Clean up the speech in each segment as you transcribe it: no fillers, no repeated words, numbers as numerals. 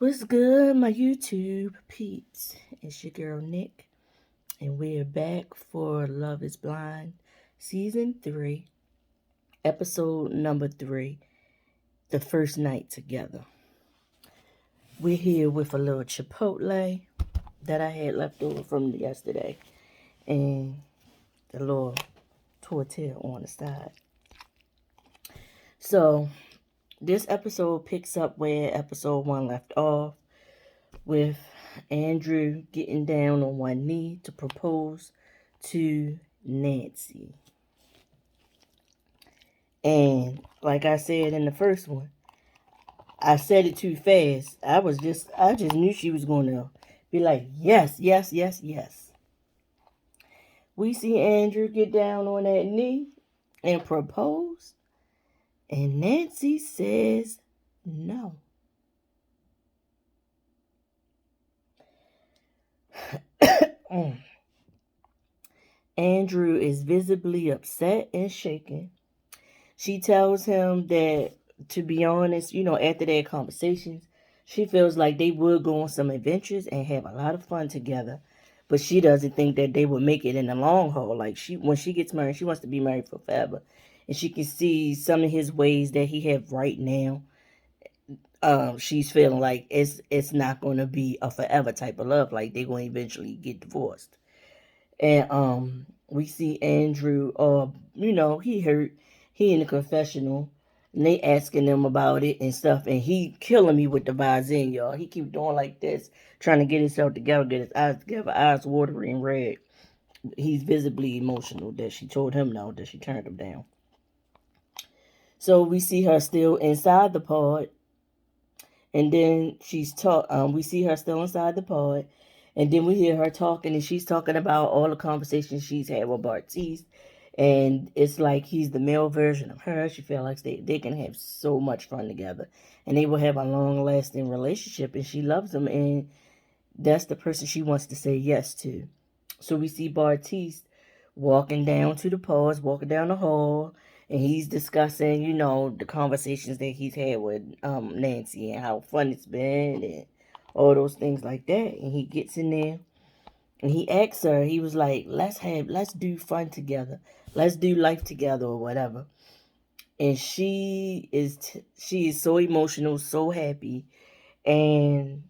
What's good, my YouTube peeps? It's your girl Nick, and we're back for Love is Blind, Season 3, Episode number 3, The First Night Together. We're here with a little chipotle that I had left over from yesterday, and the little tortilla on the side. So, this episode picks up where episode 1 left off, with Andrew getting down on one knee to propose to Nancy. And like I said in the first one, I said it too fast. I just knew she was going to be like, yes, yes, yes, yes. We see Andrew get down on that knee and propose, and Nancy says no. Andrew is visibly upset and shaken. She tells him that, to be honest, after their conversations, she feels like they would go on some adventures and have a lot of fun together. But she doesn't think that they would make it in the long haul. Like, when she gets married, she wants to be married for forever. And she can see some of his ways that he have right now. She's feeling like it's not going to be a forever type of love. Like, they're going to eventually get divorced. And we see Andrew, he hurt. He in the confessional, and they asking him about it and stuff, and he killing me with the Visine, y'all. He keep doing like this, trying to get himself together, get his eyes together, eyes watering red. He's visibly emotional that she told him no, that she turned him down. So we see her still inside the pod, and then we see her still inside the pod, and then we hear her talking, and she's talking about all the conversations she's had with Bartise. And it's like he's the male version of her. She feels like they can have so much fun together. And they will have a long-lasting relationship. And she loves him. And that's the person she wants to say yes to. So we see Bartise walking down to the pause, walking down the hall. And he's discussing, the conversations that he's had with Nancy and how fun it's been and all those things like that. And he gets in there. And he asked her, he was like, let's do fun together. Let's do life together or whatever. And she is so emotional, so happy. And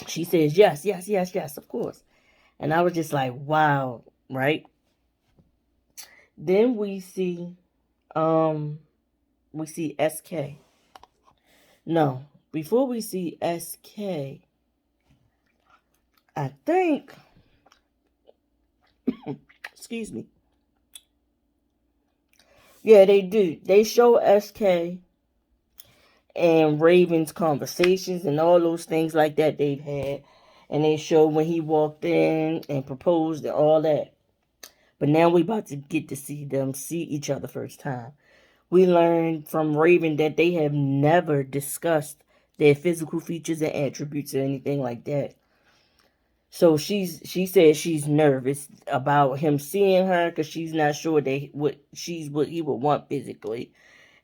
she says, yes, yes, yes, yes, of course. And I was just like, wow, right? Then we see SK. No, before we see SK, I think, excuse me. Yeah, they do. They show SK and Raven's conversations and all those things like that they've had. And they show when he walked in and proposed and all that. But now we about to get to see them see each other first time. We learned from Raven that they have never discussed their physical features and attributes or anything like that. So she says she's nervous about him seeing her because she's not sure that what he would want physically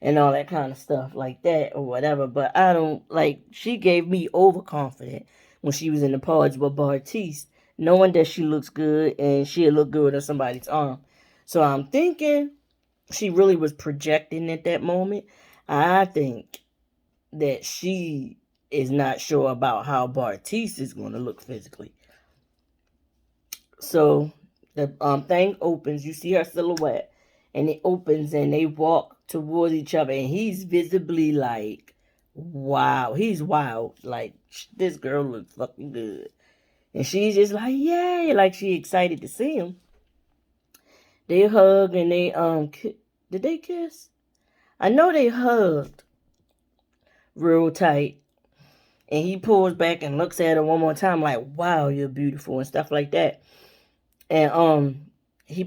and all that kind of stuff like that or whatever. But I don't, like, she gave me overconfident when she was in the pods with Bartise, knowing that she looks good and she'll look good on somebody's arm. So I'm thinking she really was projecting at that moment. I think that she is not sure about how Bartise is going to look physically. So the thing opens, you see her silhouette, and it opens and they walk towards each other, and he's visibly like, wow, he's wild. Like, this girl looks fucking good. And she's just like, yay, like she excited to see him. They hug and they did they kiss? I know they hugged real tight. And he pulls back and looks at her one more time like, wow, you're beautiful and stuff like that. And he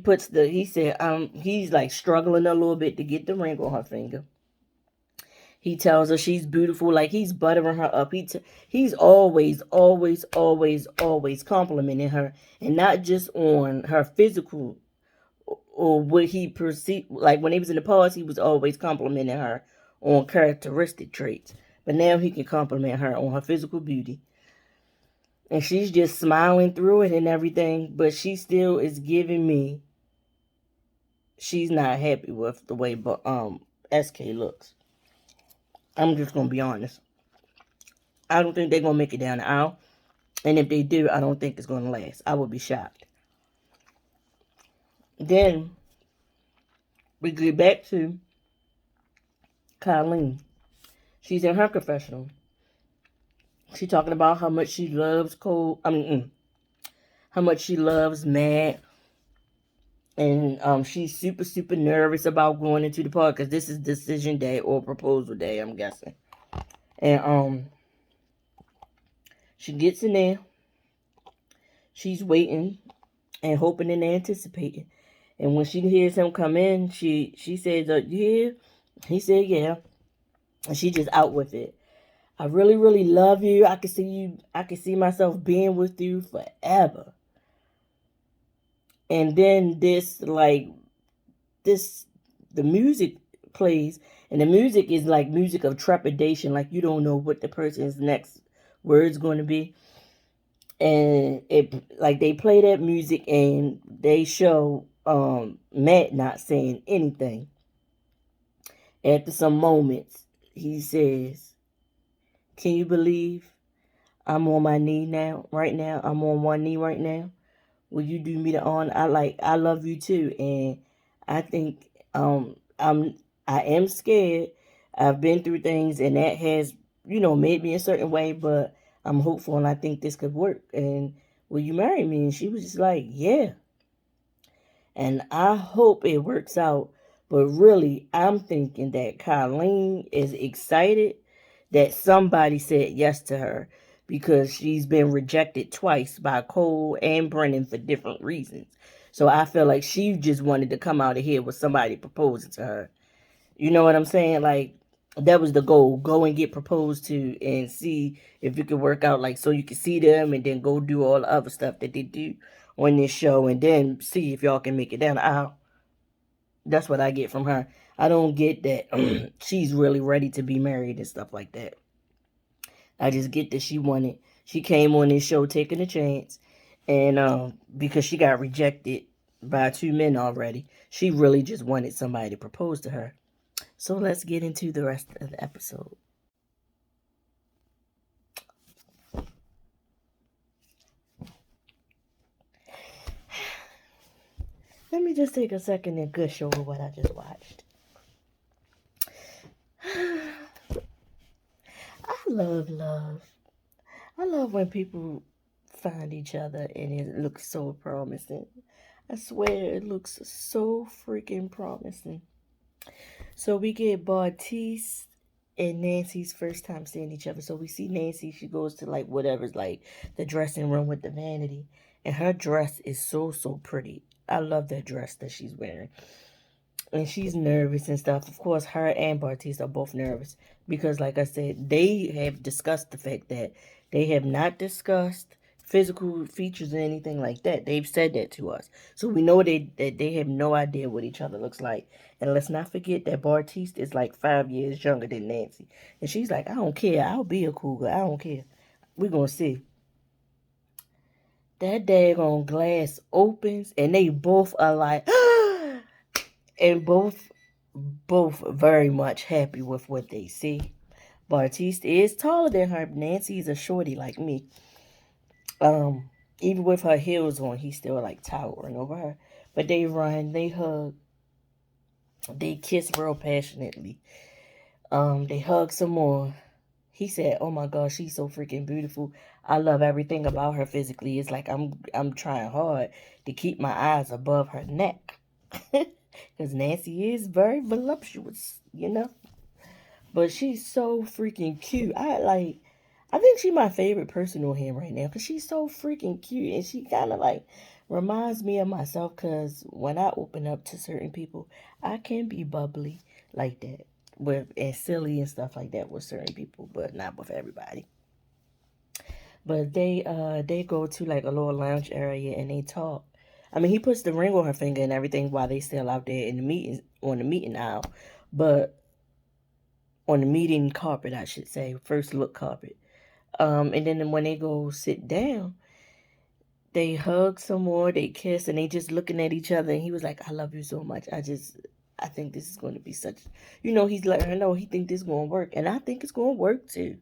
said he's like struggling a little bit to get the ring on her finger. He tells her she's beautiful, like he's buttering her up. He's always, always, always, always complimenting her, and not just on her physical or what he perceived. Like when he was in the past, he was always complimenting her on characteristic traits. But now he can compliment her on her physical beauty. And she's just smiling through it and everything. But she still is giving me, she's not happy with the way SK looks. I'm just going to be honest. I don't think they're going to make it down the aisle. And if they do, I don't think it's going to last. I would be shocked. Then we get back to Colleen. She's in her confessional. She's talking about how much she loves Cole. How much she loves Matt. And she's super, super nervous about going into the park because this is decision day or proposal day, I'm guessing. And she gets in there. She's waiting and hoping and anticipating. And when she hears him come in, she says, yeah. He said, yeah. And she just out with it. I really, really love you. I can see myself being with you forever. And then the music plays, and the music is like music of trepidation, like you don't know what the person's next word's going to be. And they play that music and they show Matt not saying anything. After some moments, he says, "Can you believe I'm on my knee now? Right now, I'm on one knee right now. Will you do me the honor? I love you too, and I think I am scared. I've been through things, and that has made me a certain way, but I'm hopeful, and I think this could work. And will you marry me?" And she was just like, "Yeah." And I hope it works out. But really, I'm thinking that Colleen is excited that somebody said yes to her because she's been rejected twice by Cole and Brennan for different reasons. So I feel like she just wanted to come out of here with somebody proposing to her. You know what I'm saying? Like, that was the goal. Go and get proposed to and see if it could work out. Like, so you can see them and then go do all the other stuff that they do on this show and then see if y'all can make it down the aisle. That's what I get from her. I don't get that she's really ready to be married and stuff like that. I just get that she came on this show taking a chance. And because she got rejected by 2 men already, she really just wanted somebody to propose to her. So let's get into the rest of the episode. Let me just take a second and gush over what I just watched. I love love. I love when people find each other and it looks so promising. I swear it looks so freaking promising. So we get Bartise and Nancy's first time seeing each other. So we see Nancy, she goes to like whatever's like the dressing room with the vanity. And her dress is so, so pretty. I love that dress that she's wearing. And she's nervous and stuff. Of course, her and Bartise are both nervous. Because like I said, they have discussed the fact that they have not discussed physical features or anything like that. They've said that to us. So we know that they have no idea what each other looks like. And let's not forget that Bartise is like 5 years younger than Nancy. And she's like, I don't care. I'll be a cougar. I don't care. We're going to see. That daggone glass opens and they both are like, and both very much happy with what they see. Bartise is taller than her. Nancy's a shorty like me. Even with her heels on, he's still like towering over her. But they run, they hug, they kiss real passionately. They hug some more. He said, "Oh my gosh, she's so freaking beautiful. I love everything about her physically. It's like I'm trying hard to keep my eyes above her neck." Because Nancy is very voluptuous, But she's so freaking cute. I think she's my favorite person on here right now because she's so freaking cute. And she kind of like reminds me of myself because when I open up to certain people, I can be bubbly like that and silly and stuff like that with certain people, but not with everybody. But they go to like a little lounge area and they talk. I mean, he puts the ring on her finger and everything while they still out there in the meeting on the meeting aisle. But on the meeting carpet, I should say, first look carpet. And then when they go sit down, they hug some more, they kiss, and they just looking at each other. And he was like, "I love you so much. I think this is going to be such, he's letting her know he think this is going to work, and I think it's going to work too.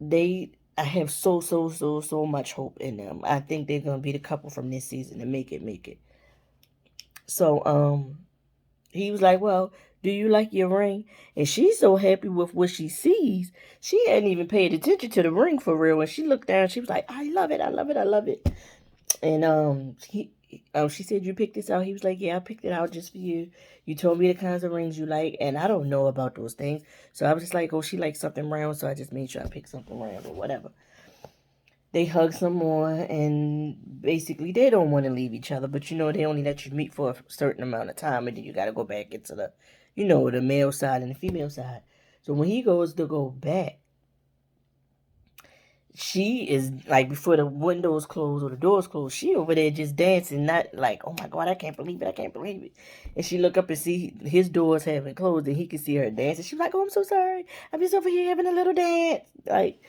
I have so much hope in them. I think they're going to be the couple from this season to make it. So, he was like, "Well, do you like your ring?" And she's so happy with what she sees, she hadn't even paid attention to the ring for real. When she looked down, she was like, "I love it, I love it, I love it." And she said, "You picked this out?" He was like, "Yeah, I picked it out just for you. You told me the kinds of rings you like, and I don't know about those things." So I was just like, "Oh, she likes something round," so I just made sure I picked something round or whatever. They hug some more, and basically they don't want to leave each other, but they only let you meet for a certain amount of time, and then you got to go back into the male side and the female side. So when he goes to go back, she is like, before the windows close or the doors close, she over there just dancing, not like, "Oh my God, I can't believe it, I can't believe it." And she look up and see his doors haven't closed, and he can see her dancing. She's like, "Oh, I'm so sorry, I'm just over here having a little dance." Like,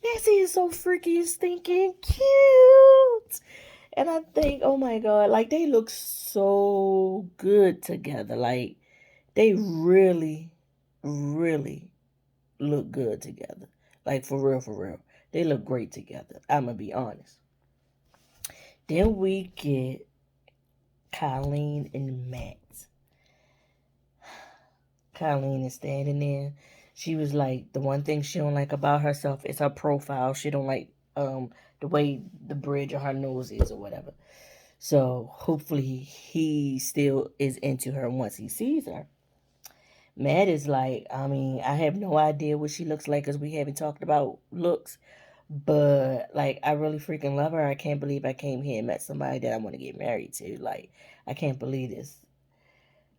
Nancy is so freaky and stinking cute. And I think, oh my God, like, they look so good together. Like, they really, really look good together. Like, for real, for real. They look great together. I'm going to be honest. Then we get Colleen and Matt. Colleen is standing there. She was like, the one thing she don't like about herself is her profile. She don't like the way the bridge of her nose is or whatever. So hopefully he still is into her once he sees her. Matt is like, I have no idea what she looks like because we haven't talked about looks. But, like, I really freaking love her. I can't believe I came here and met somebody that I want to get married to. Like, I can't believe this.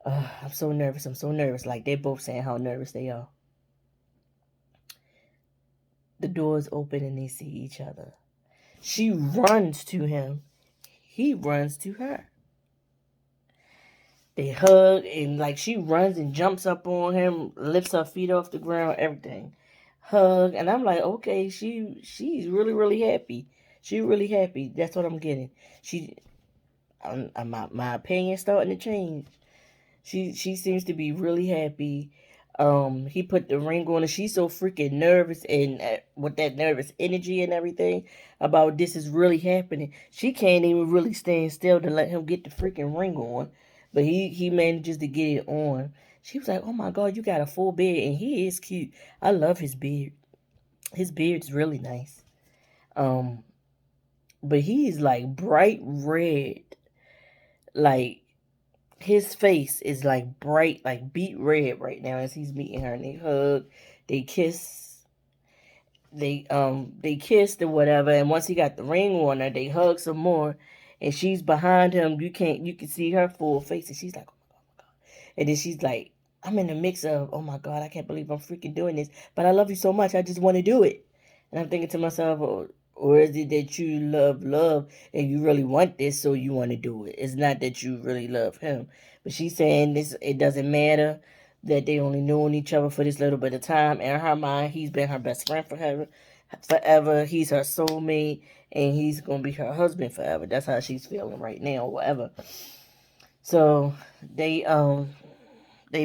I'm so nervous. I'm so nervous. Like, they're both saying how nervous they are. The doors open and they see each other. She runs to him. He runs to her. They hug, and like, she runs and jumps up on him, lifts her feet off the ground, everything. Hug, and I'm like, okay, she's really, really happy. She really happy. That's what I'm getting. My opinion starting to change. She seems to be really happy. He put the ring on her. She's so freaking nervous, and with that nervous energy and everything about this is really happening, she can't even really stand still to let him get the freaking ring on. But he manages to get it on. She was like, "Oh my God, you got a full beard," and he is cute. I love his beard. His beard's really nice. Um, but he's like bright red, like, his face is like bright, like beet red right now as he's meeting her, and they hug, they kiss, they kissed or whatever. And once he got the ring on her, they hug some more, and she's behind him. You can see her full face, and she's like, "Oh my God, oh my God." And then she's like, I'm in the mix of, "Oh my God, I can't believe I'm freaking doing this, but I love you so much, I just want to do it." And I'm thinking to myself, or is it that you love and you really want this, so you want to do it? It's not that you really love him. But she's saying this, it doesn't matter that they only known each other for this little bit of time. In her mind, he's been her best friend for her forever. He's her soulmate, and he's gonna be her husband forever. That's how she's feeling right now, whatever. So they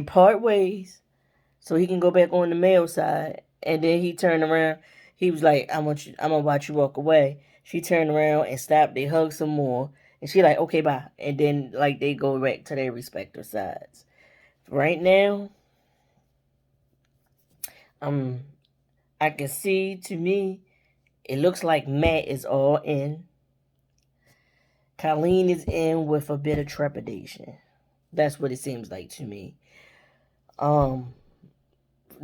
part ways so he can go back on the male side. And then he turned around. He was like, I'm gonna watch you walk away." She turned around and stopped. They hugged some more. And she like, "Okay, bye." And then, like, they go back to their respective sides. Right now, um, I can see, to me, it looks like Matt is all in. Colleen is in with a bit of trepidation. That's what it seems like to me. Um,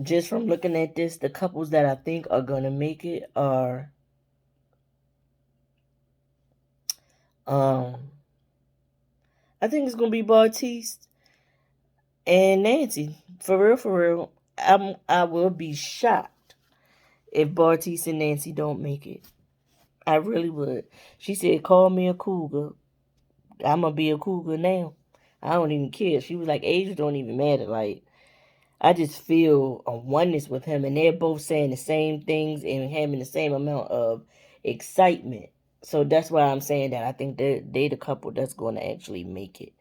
just from looking at this, the couples that I think are gonna make it are I think it's gonna be Bartise and Nancy. For real, for real. I will be shocked if Bartise and Nancy don't make it. I really would. She said, "Call me a cougar." I'm gonna be a cougar now. I don't even care. She was like, age don't even matter. Like, I just feel a oneness with him, and they're both saying the same things and having the same amount of excitement. So that's why I'm saying that I think they the couple that's going to actually make it.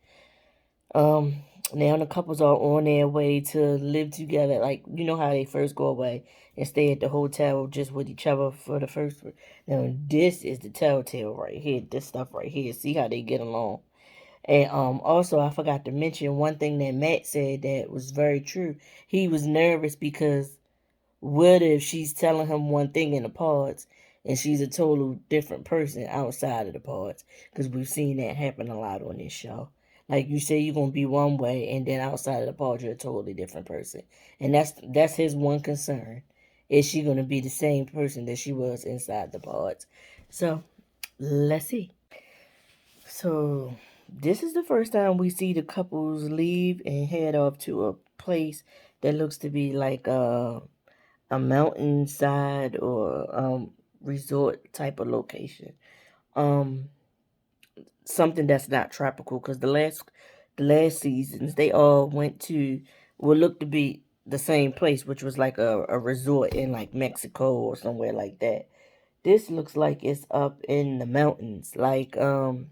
Um, Now the couples are on their way to live together. Like, you know how they first go away and stay at the hotel just with each other for the first. Now this is the telltale right here. This stuff right here. See how they get along. And also I forgot to mention one thing that Matt said that was very true. He was nervous because what if she's telling him one thing in the pods and she's a total different person outside of the pods? Because we've seen that happen a lot on this show. Like, you say you're gonna be one way, and then outside of the pods you're a totally different person, and that's his one concern. Is she gonna be the same person that she was inside the pods? So let's see. So this is the first time we see the couples leave and head off to a place that looks to be like a mountainside or resort type of location. Um Something that's not tropical, because the last seasons they all went to what looked to be the same place, which was like a resort in like Mexico or somewhere like that. This looks like it's up in the mountains, like a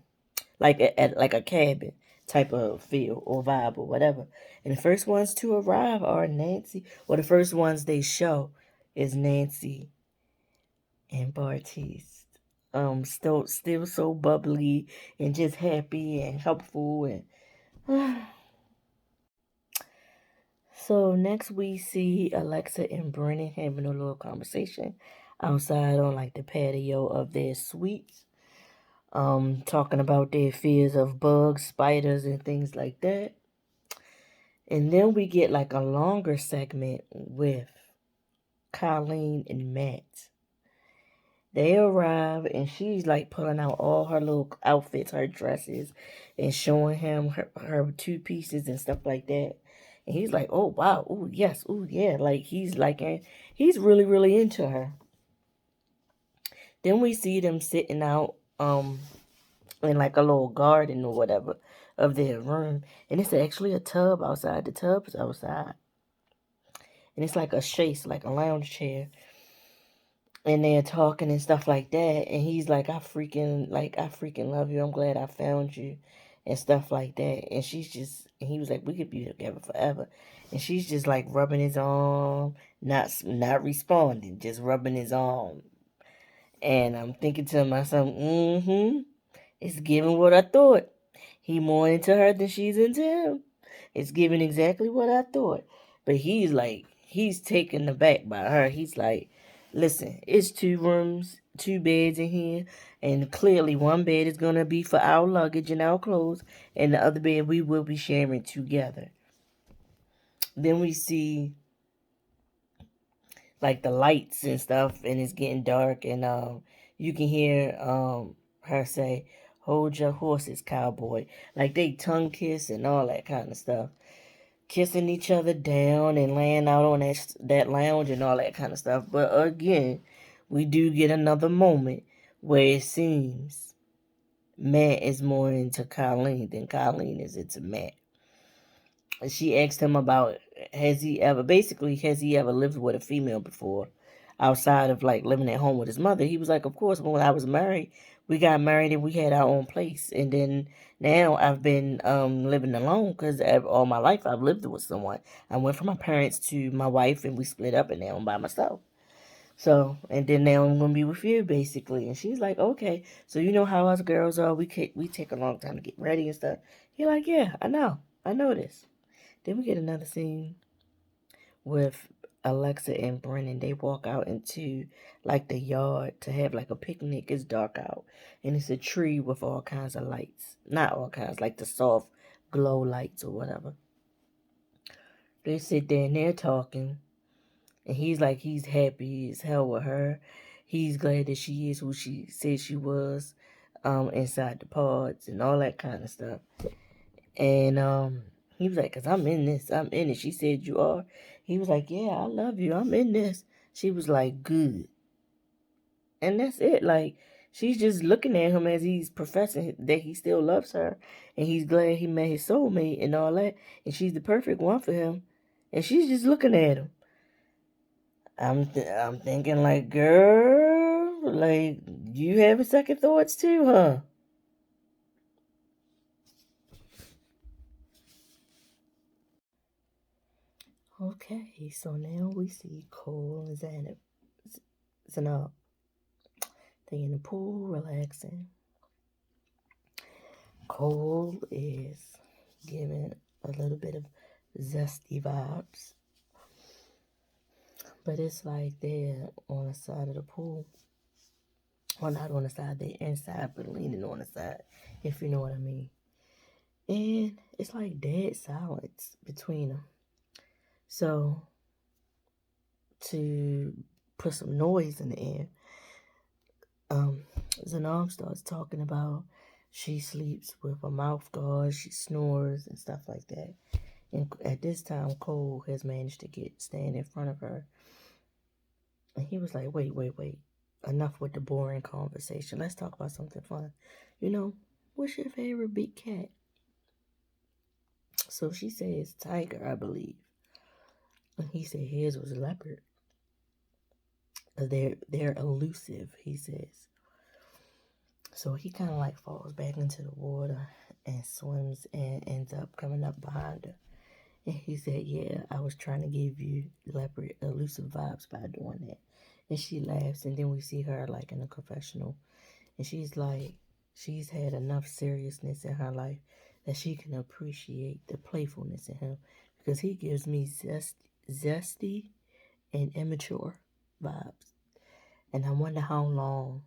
cabin type of feel or vibe or whatever. And the first ones to arrive are Nancy, or the first ones they show is Nancy and Bartiste. Still so bubbly and just happy and helpful and so next we see Alexa and Brennan having a little conversation outside on like the patio of their suites. Talking about their fears of bugs, spiders, and things like that. And then we get like a longer segment with Colleen and Matt. They arrive and she's like pulling out all her little outfits, her dresses, and showing him her two pieces and stuff like that. And he's like, oh wow, oh yes, oh yeah. He's really, really into her. Then we see them sitting out in like a little garden or whatever of their room. And it's actually a tub outside. The tub's outside. And it's like a chaise, like a lounge chair. And they're talking and stuff like that. And he's like, I freaking love you. I'm glad I found you. And stuff like that. And he was like, we could be together forever. And she's just like rubbing his arm, not responding, just rubbing his arm. And I'm thinking to myself, it's giving what I thought. He more into her than she's into him. It's giving exactly what I thought. But he's taken aback by her. He's like, listen, it's 2 rooms, 2 beds in here, and clearly one bed is going to be for our luggage and our clothes, and the other bed we will be sharing together. Then we see like the lights and stuff, and it's getting dark, and you can hear her say, hold your horses, cowboy. Like they tongue kiss and all that kind of stuff, kissing each other down and laying out on that lounge and all that kind of stuff. But again, we do get another moment where it seems Matt is more into Colleen than Colleen is into Matt. She asked him about, has he ever lived with a female before outside of like living at home with his mother. He was like, of course. When I was married, we got married and we had our own place, and then now I've been living alone because all my life I've lived with someone. I went from my parents to my wife and we split up, and now I'm by myself. So, and then now I'm gonna be with you, basically. And she's like, okay. So you know how us girls are. We take a long time to get ready and stuff. You're like, yeah, I know this. Then we get another scene with Alexa and Brennan. They walk out into like the yard to have like a picnic. It's dark out, and it's a tree with all kinds of lights. Not all kinds, like the soft glow lights or whatever. They sit there and they're talking, and he's happy as hell with her. He's glad that she is who she said she was, inside the pods and all that kind of stuff. And he was like, 'cause I'm in this. I'm in it. She said, you are? He was like, yeah, I love you. I'm in this. She was like, good. And that's it. Like, she's just looking at him as he's professing that he still loves her. And he's glad he met his soulmate and all that. And she's the perfect one for him. And she's just looking at him. I'm thinking like, girl, like you having second thoughts too, huh? Okay, so now we see Cole and Zanab. They in the pool relaxing. Cole is giving a little bit of zesty vibes, but it's like they're on the side of the pool. Well, not on the side, they're inside, but leaning on the side, if you know what I mean. And it's like dead silence between them. So, to put some noise in the air, Zanab starts talking about she sleeps with a mouth guard, she snores and stuff like that. And at this time, Cole has managed to stand in front of her. And he was like, wait. Enough with the boring conversation. Let's talk about something fun. What's your favorite big cat? So she says tiger, I believe. And he said his was leopard. They're elusive, he says. So he kind of like falls back into the water and swims and ends up coming up behind her. And he said, yeah, I was trying to give you leopard elusive vibes by doing that. And she laughs, and then we see her like in a confessional. And she's like, she's had enough seriousness in her life that she can appreciate the playfulness in him. Because he gives me zesty and immature vibes. And I wonder how long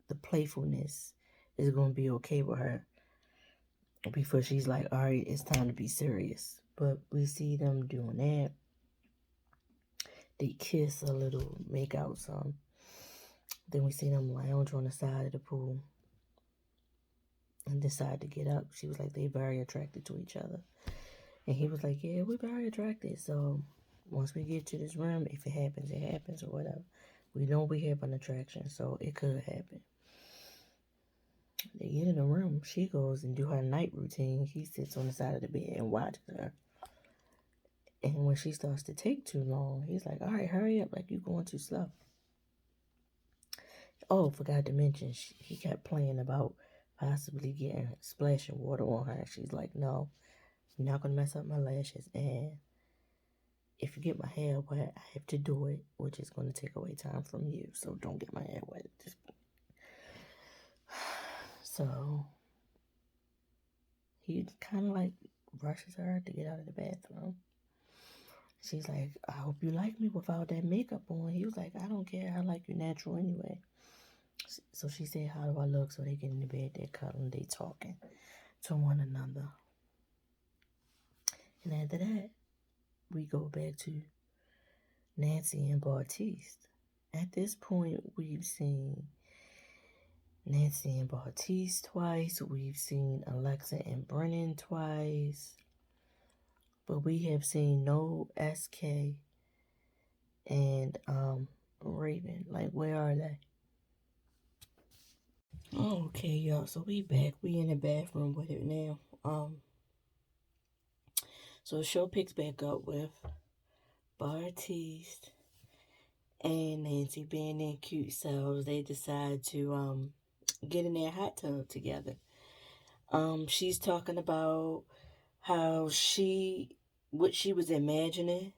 the playfulness is going to be okay with her before she's like, all right, it's time to be serious. But we see them doing that. They kiss a little, make out some. Then we see them lounge on the side of the pool and decide to get up. She was like, they very attracted to each other. And he was like, yeah, we're very attracted. So once we get to this room, if it happens, it happens or whatever. We know we have an attraction, so it could happen. They get in the room. She goes and do her night routine. He sits on the side of the bed and watches her. And when she starts to take too long, he's like, all right, hurry up, like you're going too slow. Oh, forgot to mention, he kept playing about possibly getting splashing water on her. She's like, no, you're not going to mess up my lashes. And if you get my hair wet, I have to do it, which is going to take away time from you. So don't get my hair wet at this point. So he kind of like rushes her to get out of the bathroom. She's like, I hope you like me without that makeup on. He was like, I don't care. I like you natural anyway. So she said, how do I look? So they get in the bed, they're cuddling, they talking to one another. And after that, we go back to Nancy and Bartiste. At this point, we've seen Nancy and Bartiste twice. We've seen Alexa and Brennan twice. But we have seen no SK and Raven. Like, where are they? Oh, okay, y'all. So we back. We in the bathroom with it now. So the show picks back up with Bartiste and Nancy being their cute selves. They decide to get in their hot tub together. She's talking about how what she was imagining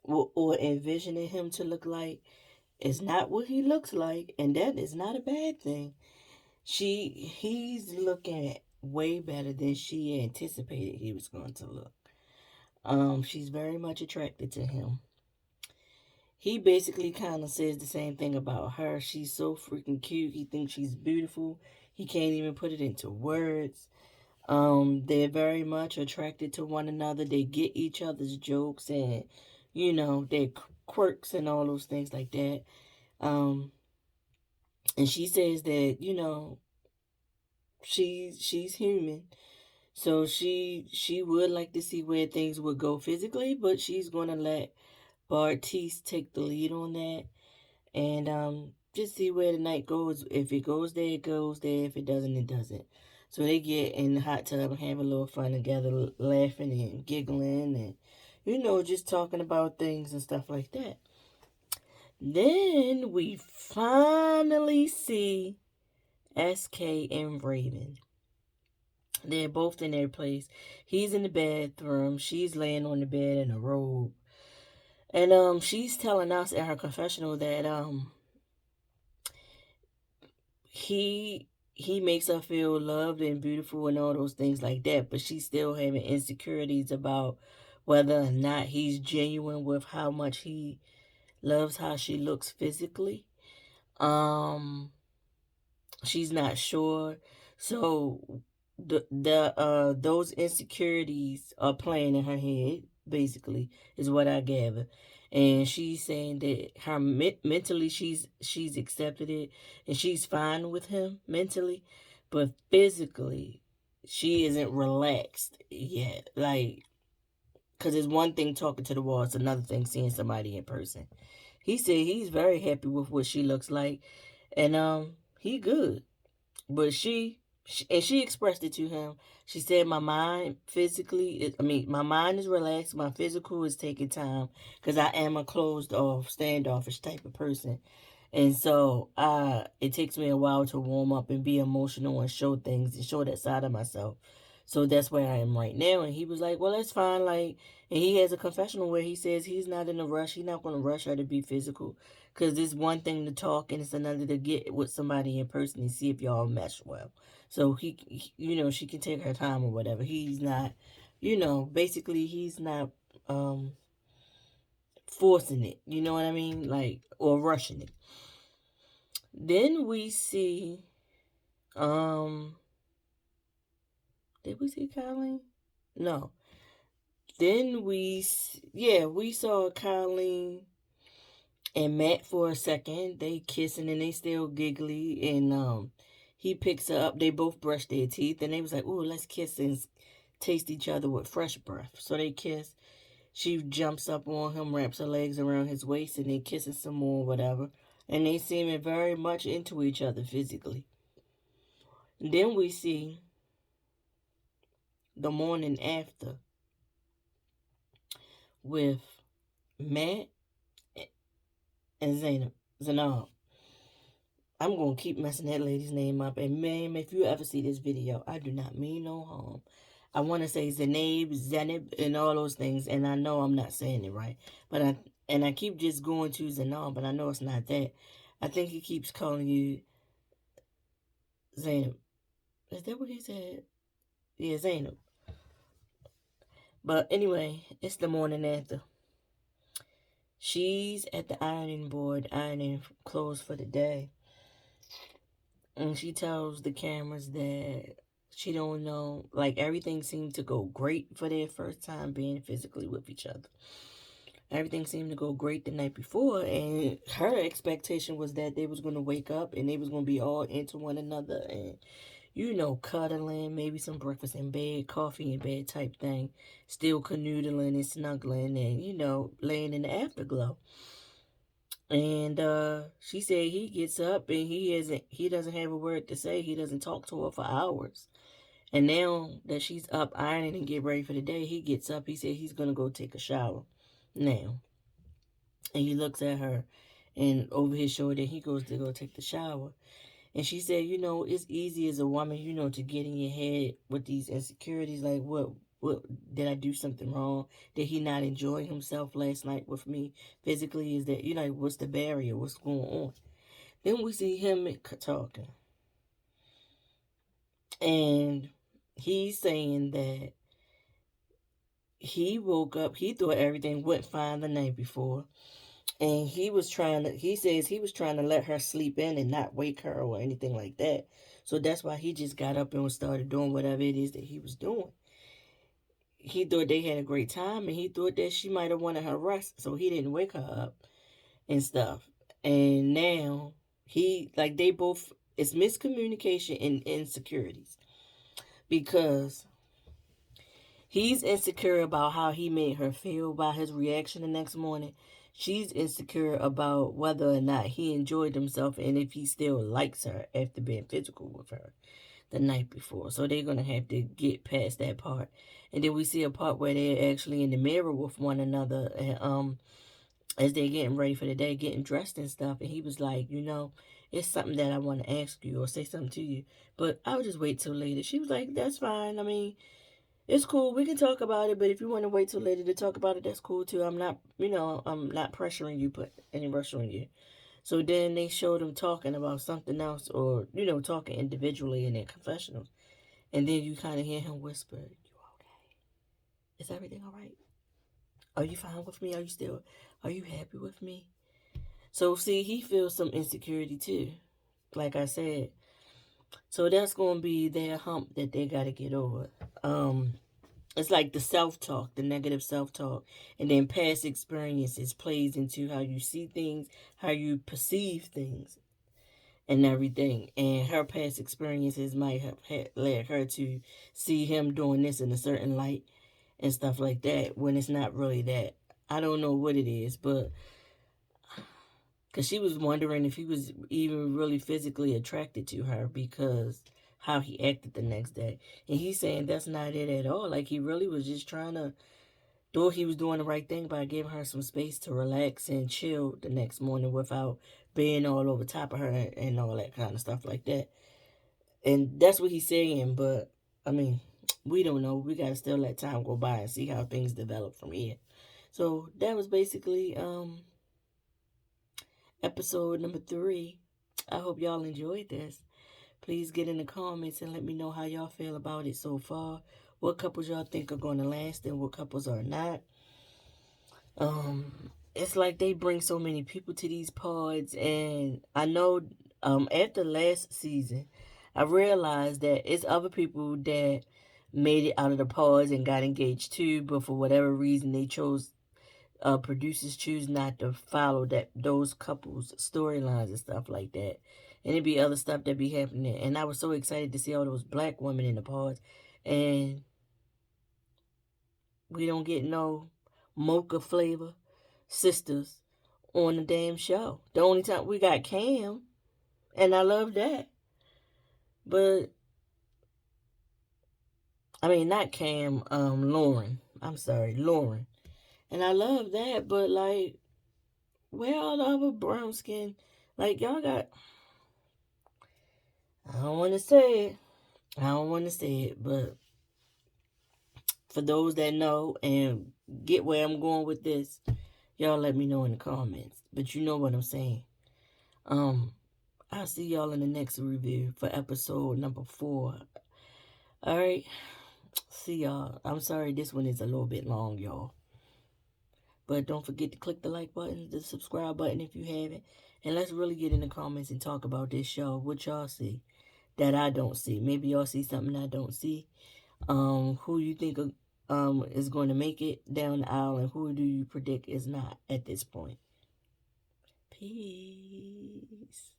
or envisioning him to look like is not what he looks like, and that is not a bad thing. He's looking way better than she anticipated he was going to look. She's very much attracted to him. He basically kind of says the same thing about her. She's so freaking cute. He thinks she's beautiful. He can't even put it into words. They're very much attracted to one another. They get each other's jokes and, their quirks and all those things like that. And she says that, she's human. So she would like to see where things would go physically, but she's gonna let Bartiste take the lead on that and just see where the night goes. If it goes there, it goes there. If it doesn't, it doesn't. So they get in the hot tub and have a little fun together, laughing and giggling and just talking about things and stuff like that. Then we finally see SK and Raven. They're both in their place. He's in the bathroom. She's laying on the bed in a robe. And she's telling us in her confessional that he makes her feel loved and beautiful and all those things like that, but she's still having insecurities about whether or not he's genuine with how much he loves how she looks physically. She's not sure. So the those insecurities are playing in her head, basically, is what I gather. And she's saying that her mentally she's accepted it and she's fine with him mentally, but physically she isn't relaxed yet. Like, because it's one thing talking to the wall, it's another thing seeing somebody in person. He said he's very happy with what she looks like, and he good. But she expressed it to him. She said, "My mind physically, my mind is relaxed. My physical is taking time because I am a closed off, standoffish type of person, and so it takes me a while to warm up and be emotional and show things and show that side of myself. So that's where I am right now." And he was like, "Well, that's fine." Like, and he has a confessional where he says he's not in a rush. He's not going to rush her to be physical. Because it's one thing to talk and it's another to get with somebody in person and see if y'all mesh well. So she can take her time or whatever. He's not, basically he's not forcing it. You know what I mean? Like, or rushing it. Then we see, um, did we see Colleen? No. Then we saw Colleen and Matt for a second. They kissing and they still giggly, and he picks her up. They both brush their teeth and they was like, "Ooh, let's kiss and taste each other with fresh breath." So they kiss. She jumps up on him, wraps her legs around his waist, and they kissing some more, whatever. And they seem very much into each other physically. And then we see the morning after with Matt and Zanab. I'm going to keep messing that lady's name up. And ma'am, if you ever see this video, I do not mean no harm. I want to say Zenib, and all those things. And I know I'm not saying it right. But I keep just going to Zanab, but I know it's not that. I think he keeps calling you Zainab. Is that what he said? Yeah, Zainab. But anyway, it's the morning after. She's at the ironing board, ironing clothes for the day. And she tells the cameras that she don't know, like everything seemed to go great for their first time being physically with each other. Everything seemed to go great the night before, and her expectation was that they was going to wake up and they was going to be all into one another and, cuddling, maybe some breakfast in bed, coffee in bed type thing, still canoodling and snuggling and, laying in the afterglow. And she said he gets up and he doesn't have a word to say. He doesn't talk to her for hours. And now that she's up ironing and get ready for the day, he gets up. He said he's gonna go take a shower now. And he looks at her and over his shoulder he goes to go take the shower. And she said, it's easy as a woman, to get in your head with these insecurities, like what did I do something wrong? Did he not enjoy himself last night with me physically? Is that what's the barrier? What's going on? Then we see him talking, and he's saying that he woke up, he thought everything went fine the night before, and he says he was trying to let her sleep in and not wake her or anything like that. So that's why he just got up and started doing whatever it is that he was doing. He thought they had a great time and he thought that she might have wanted her rest, so he didn't wake her up and stuff. And now they both, it's miscommunication and insecurities, because he's insecure about how he made her feel by his reaction the next morning. She's insecure about whether or not he enjoyed himself and if he still likes her after being physical with her. the night before. So they're going to have to get past that part. And then we see a part where they're actually in the mirror with one another, and as they're getting ready for the day, getting dressed and stuff. And he was like, it's something that I want to ask you or say something to you, but I'll just wait till later. She was like, that's fine. I mean, it's cool. We can talk about it, but if you want to wait till later to talk about it, that's cool too. I'm not, I'm not pressuring you, put any pressure on you. So then they showed him talking about something else, or, talking individually in their confessionals. And then you kind of hear him whisper, you okay? Is everything all right? Are you fine with me? Are you happy with me? So see, he feels some insecurity too, like I said. So that's going to be their hump that they got to get over. It's like the self-talk, the negative self-talk, and then past experiences plays into how you see things, how you perceive things, and everything. And her past experiences might have led her to see him doing this in a certain light and stuff like that, when it's not really that. I don't know what it is, but because she was wondering if he was even really physically attracted to her because how he acted the next day. And he's saying that's not it at all. Like, he really was just trying to do, he was doing the right thing by giving her some space to relax and chill the next morning without being all over top of her and all that kind of stuff like that. And that's what he's saying. But, I mean, we don't know. We got to still let time go by and see how things develop from here. So that was basically episode number 3. I hope y'all enjoyed this. Please get in the comments and let me know how y'all feel about it so far. What couples y'all think are going to last and what couples are not. It's like they bring so many people to these pods, and I know after last season, I realized that it's other people that made it out of the pods and got engaged too, but for whatever reason they chose, producers choose not to follow those couples storylines and stuff like that. And it'd be other stuff that be happening. And I was so excited to see all those black women in the pods, and we don't get no mocha flavor sisters on the damn show. The only time we got Cam, and I love that. But I mean, not Cam, Lauren. I'm sorry, Lauren. And I love that, but like, where all the other brown skin? Like, y'all got, I don't want to say it. I don't want to say it, but for those that know and get where I'm going with this, y'all let me know in the comments. But you know what I'm saying. I'll see y'all in the next review for episode number 4. All right. See y'all. I'm sorry this one is a little bit long, y'all. But don't forget to click the like button, the subscribe button if you haven't. And let's really get in the comments and talk about this show. What y'all see that I don't see. Maybe y'all see something I don't see. Who you think is going to make it down the aisle, and who do you predict is not at this point? Peace.